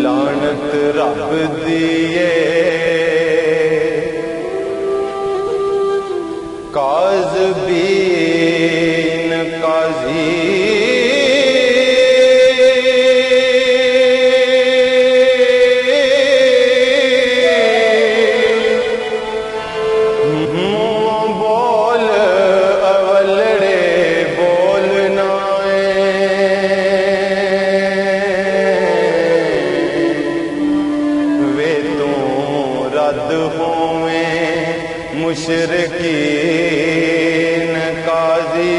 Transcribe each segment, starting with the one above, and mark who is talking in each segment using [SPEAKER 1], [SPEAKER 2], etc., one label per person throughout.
[SPEAKER 1] लानत रब दिए काज़बीन काज़ी मुशरिकीन काज़ी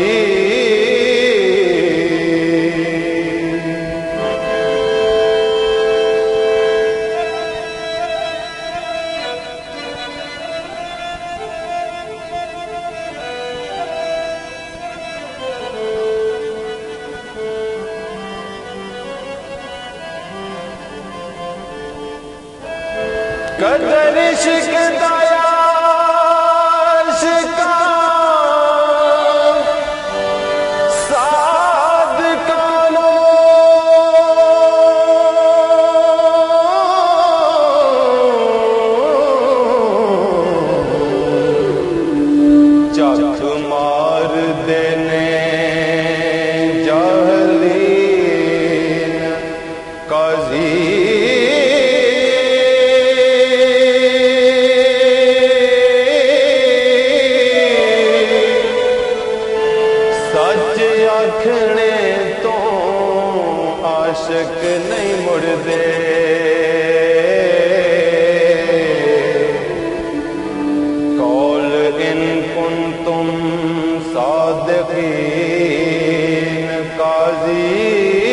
[SPEAKER 1] कदर इश्क दाया आखने तो आशिक नहीं मुड़दे कौल इन कुंतुम सादिकीन काज़ी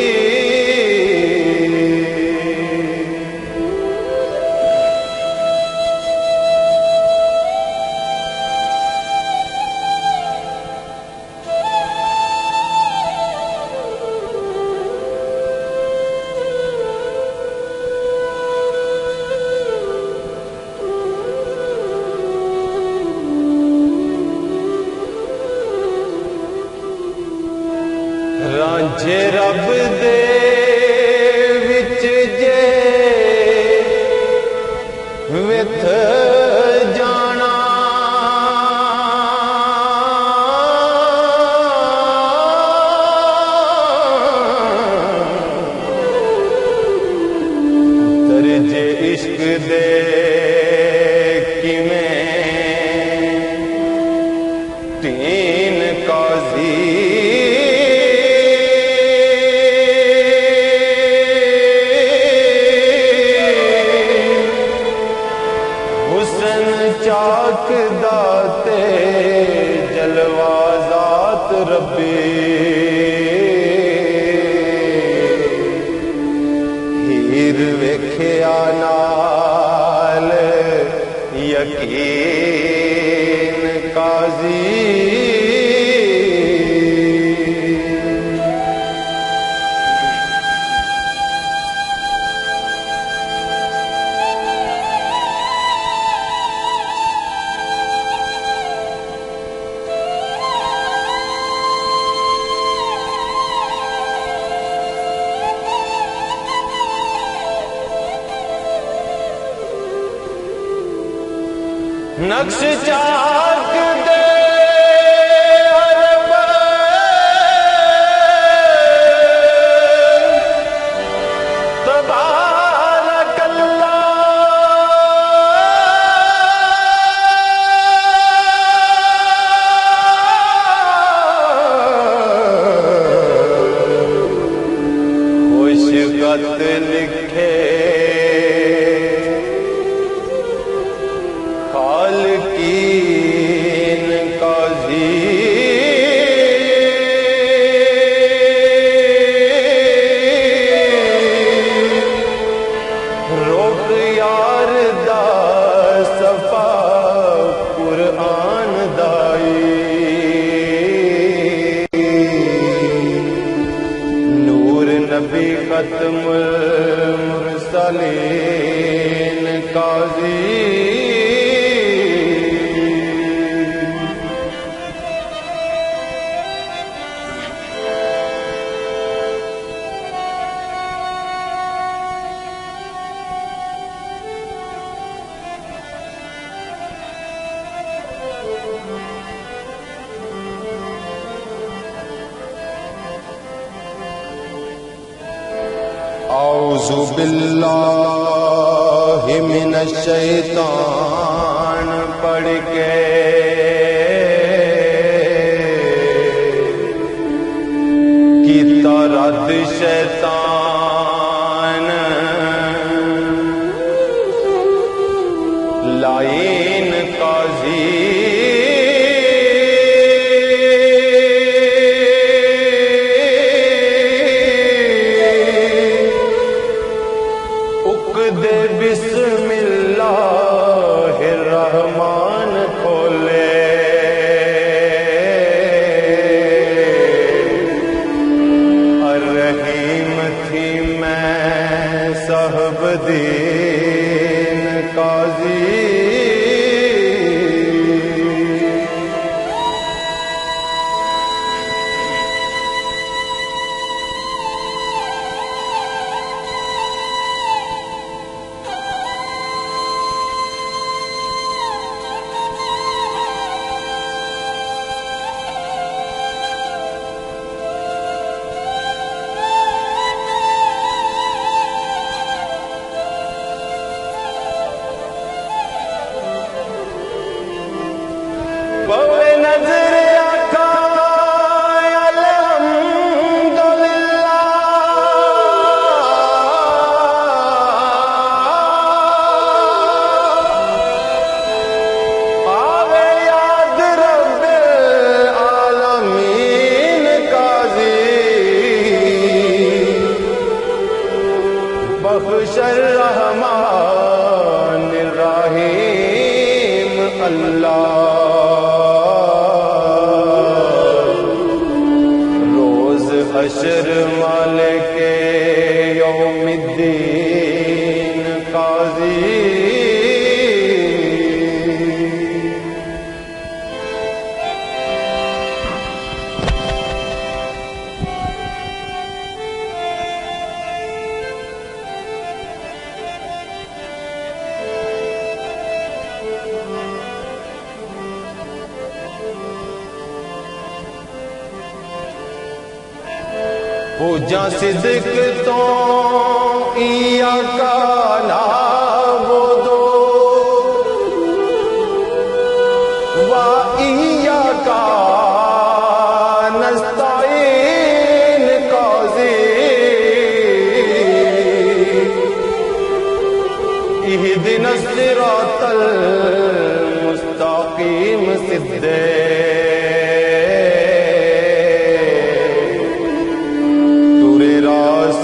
[SPEAKER 1] रांझे रब दे विच जे विथ जाना दर्जे इश्क दे किवें तीन काज़ी चाक दाते जलवाजात रब्बी हीर वेख्या नाल यकीन काज़ी नक्श चाक दे अरब तबारक अल्लाह खुश खत लिखे खालिकीन काज़ी रोक यार दा सफा कुरान दाई नूर नबी खत्मुल मुरसलीन काज़ी औज़ु बिल्लाहि मिनश शैतान पढ़ के की तरद शैतान लाइन काजी उक़दे बिस्मिल्लाहिर्रहमान खोले अर्रहीम थी मैं साहब दीन काजी बवे नजर आका अल्हम्दुलिल्लाह आवे याद रब्बे आलमीन काजी बख्शर रहमान रहीम अल्लाह हशर मालिके यौमिद्दीन काजी पूजा सिद्क तो इया का नाबुदो वा इया का नस्ताईन काजी इहदिना सिरातल मुस्तकीम सिद्दे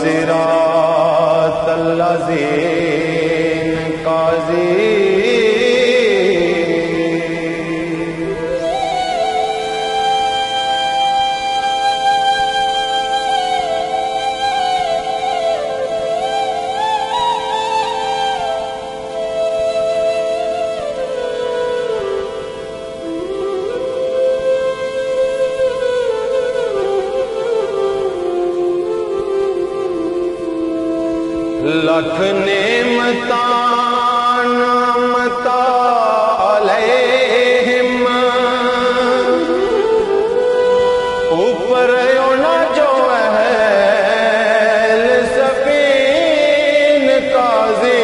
[SPEAKER 1] सिरातल लज़ीन काजी लख नेमतान मता अलैहिम ऊपर योना जो अहल सफीन काजी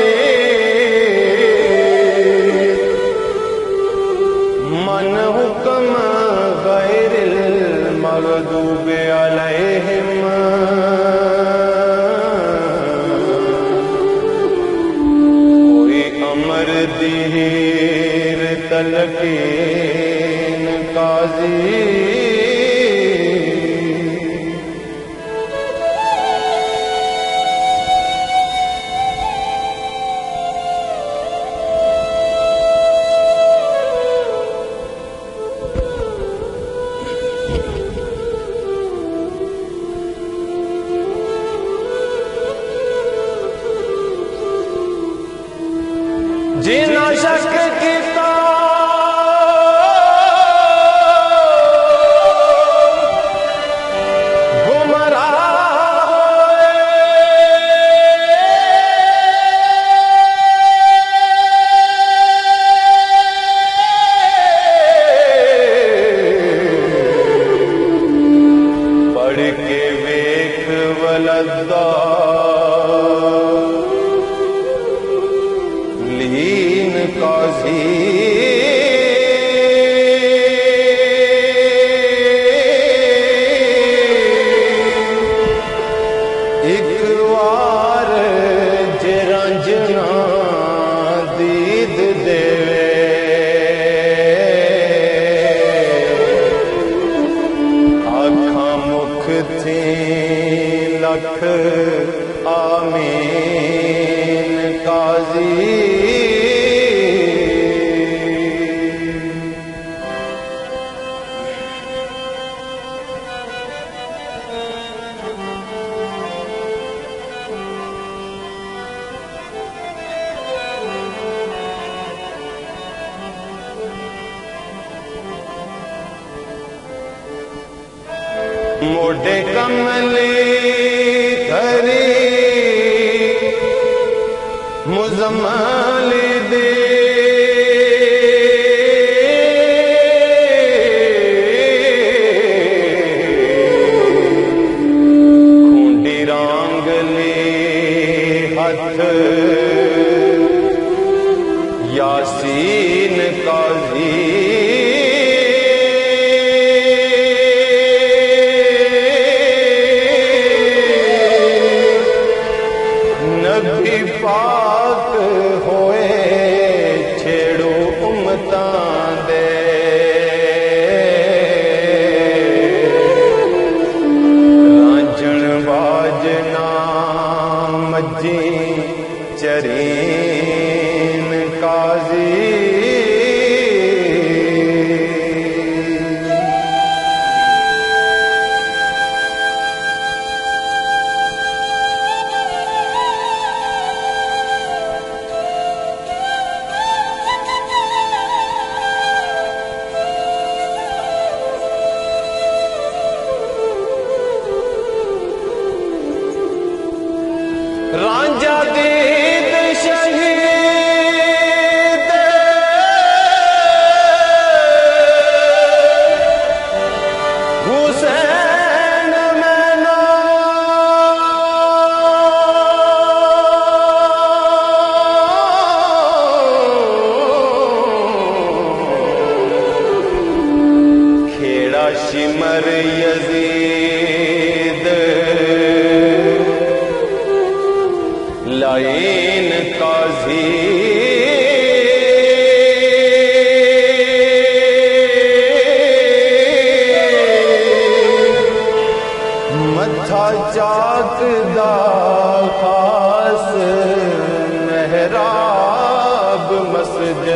[SPEAKER 1] मन हुक्म गैरिल मग़दूब अलैहिम दीर तलकीन काजी जिना शक किता गुमराह पढ़ के वेख वलदा काजी एक वार जे रंजना दीद देवे आखा मुख थी लख आमीन काजी मोटे कमली धरी मुजम्मल दे खूंडी रांगली हथ यासीन काजी नबी पाक होए छेड़ो उम्मतां दे रांझण बाजना मज्जी चरीन काजी रांझा दीद शहीद हुसैन मैनो खेड़ा शिमर यजीद लाइन काजी मथा चाक दा खास मेहराब मस्जिद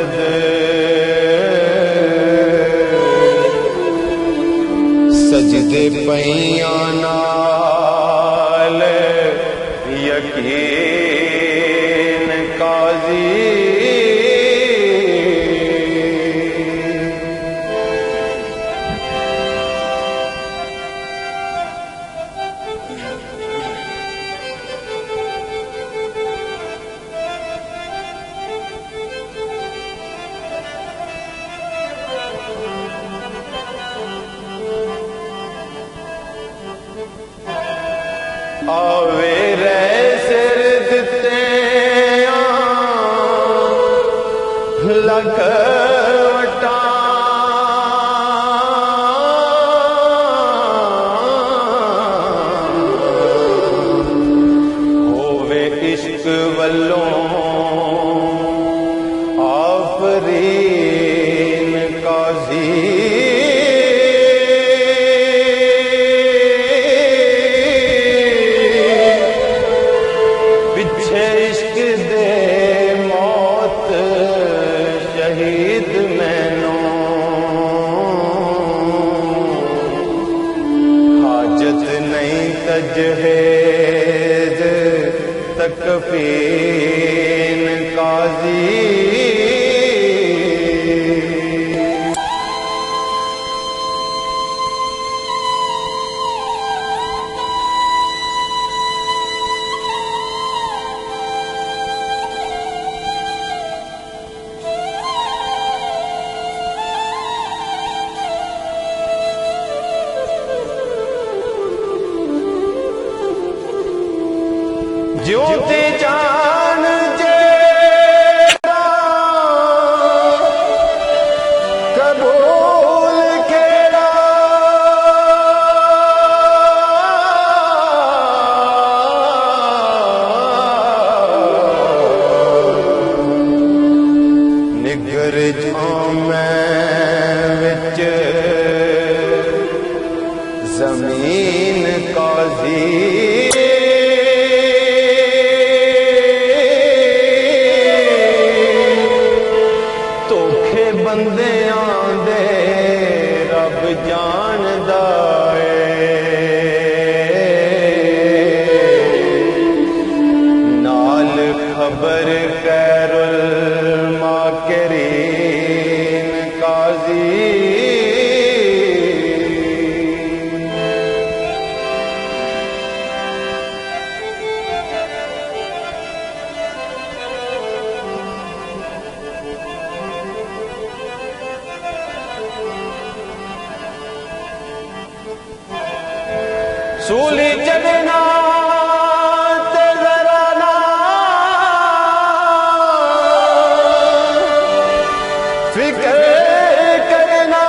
[SPEAKER 1] सजदे पैया नाल यकीन काजी आवे रे सिर दिते लख वटा होवे इश्क वल्लों आफरीन काजी इश्क दे मौत शहीद मैनो हाजत नहीं तजहेज तकफीन काजी ज्योति जान जेड़ा खबर खैरुल माकिरीन काजी। सूली चढ़ना ते जरा ना फिक्र करना,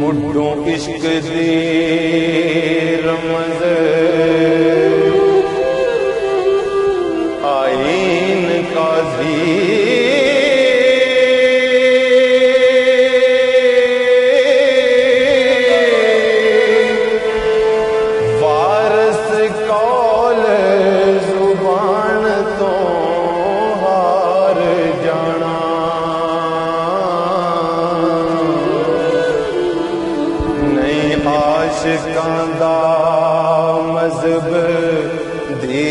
[SPEAKER 1] मुड्ढों इश्क दी रमज़ आईन काजी। वारस कौल जुबान तो हार जाना, नहीं आशिकां दा मज़हब दी